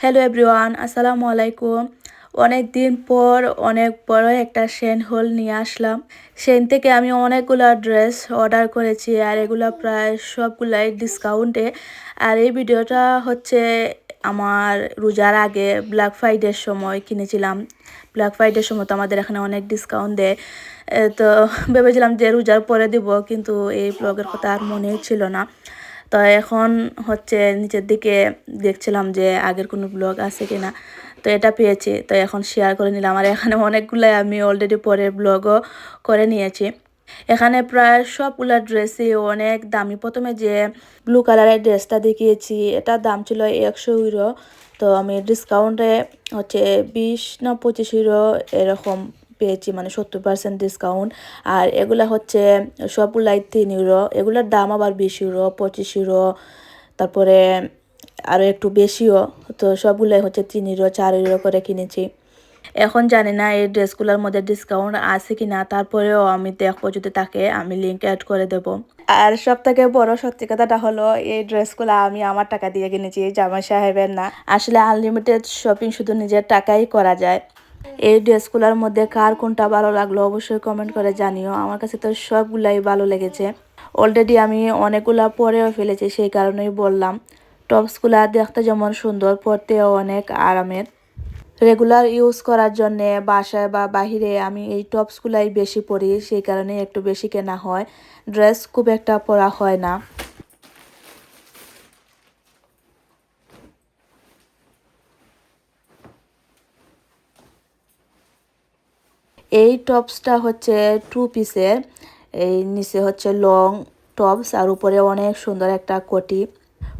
Hello everyone, আসসালামু আলাইকুম। অনেক দিন পর অনেক বড় একটা শেন হল নিয়ে আসলাম। সেন থেকে আমি অনেকগুলা ড্রেস অর্ডার করেছি আর এগুলা প্রায় সবগুলাই ডিসকাউন্টে। আর এই ভিডিওটা হচ্ছে আমার রোজার আগে ব্ল্যাক ফ্রাইডের সময় কিনেছিলাম। ব্ল্যাক ফ্রাইডের সময় তো আমাদের এখানে অনেক ডিসকাউন্ট দেয়। তো ভেবেছিলাম যে রোজার পরে দিব, কিন্তু এই ব্লগের কথা আর মনেই ছিল না। তো এখন হচ্ছে নিচের দিকে দেখছিলাম যে আগের কোনো ব্লগ আছে কিনা, তো এটা পেয়েছি, তো এখন শেয়ার করে নিলাম। আর এখানে অনেকগুলাই আমি অলরেডি পরের ব্লগও করে নিয়েছি। এখানে প্রায় সবগুলা ড্রেসই অনেক দামি। প্রথমে যে ব্লু কালারের ড্রেসটা দেখিয়েছি, এটার দাম ছিল 100 ইউরো। তো আমি ডিসকাউন্টে হচ্ছে 20 না 25 ইউরো এরকম পেয়েছি, মানে 70% ডিসকাউন্ট। আর এগুলা হচ্ছে সবগুলাই 3 ইউরো, এগুলার দাম আবার 20 ইউরো 25 ইউরো, তারপরে আরও একটু বেশিও। তো সবগুলাই হচ্ছে 3 ইউরো 4 ইউরো করে কিনেছি। এখন জানি না এই ড্রেসগুলোর মধ্যে ডিসকাউন্ট আছে কি না, তারপরেও আমি দেখবো, যদি থাকে আমি লিঙ্ক অ্যাড করে দেব। আর সব থেকে বড় সত্যি কথাটা হলো, এই ড্রেসগুলো আমি আমার টাকা দিয়ে কিনেছি, জামাই সাহেবের না। আসলে আনলিমিটেড শপিং শুধু নিজের টাকাই করা যায়। এই ড্রেসগুলোর মধ্যে কার কোনটা ভালো লাগলো অবশ্যই কমেন্ট করে জানিও। আমার কাছে তো সবগুলাই ভালো লেগেছে। অলরেডি আমি অনেকগুলা পরেও ফেলেছি, সেই কারণেই বললাম। টপসগুলা দেখতে যেমন সুন্দর, পরতেও অনেক আরামের। রেগুলার ইউজ করার জন্যে বাসায় বা বাহিরে আমি এই টপসগুলাই বেশি পরি, সেই কারণে একটু বেশি কেনা হয়। ড্রেস খুব একটা পরা হয় না। এই টপসটা হচ্ছে 2 পিসের। এই নিচে হচ্ছে লং টপস আর উপরে অনেক সুন্দর একটা কোটি।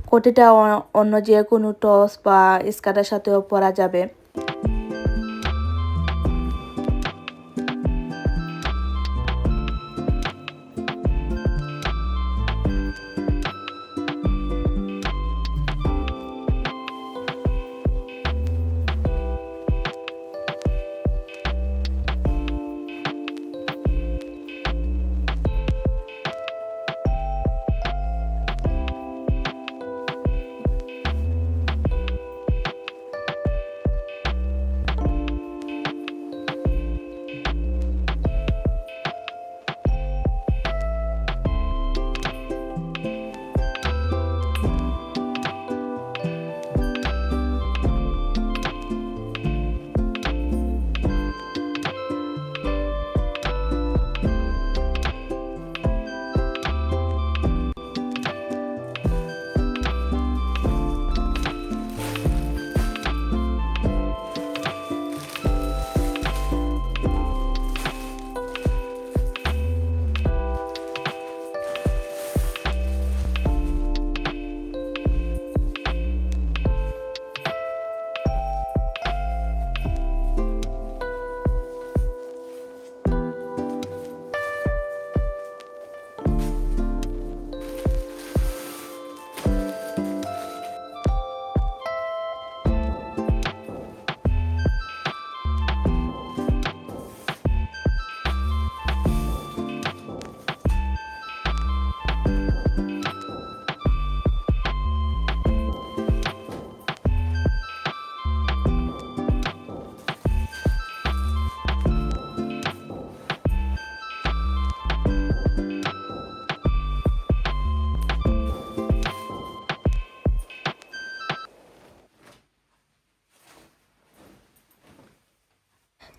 কোটিটা অন্য যে কোনো টপস বা স্কার্টের সাথেও পরা যাবে।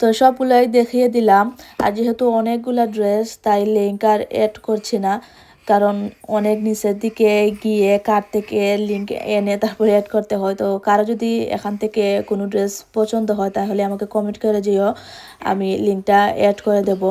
তো সবগুলাই দেখিয়ে দিলাম। আর যেহেতু অনেকগুলা ড্রেস, তাই লিঙ্ক আর অ্যাড করছি না, কারণ অনেক নিচের দিকে গিয়ে কার থেকে লিঙ্ক এনে তারপরে অ্যাড করতে হয়। তো কারো যদি এখান থেকে কোনো ড্রেস পছন্দ হয় তাহলে আমাকে কমেন্ট করে দিও, আমি লিঙ্কটা অ্যাড করে দেব।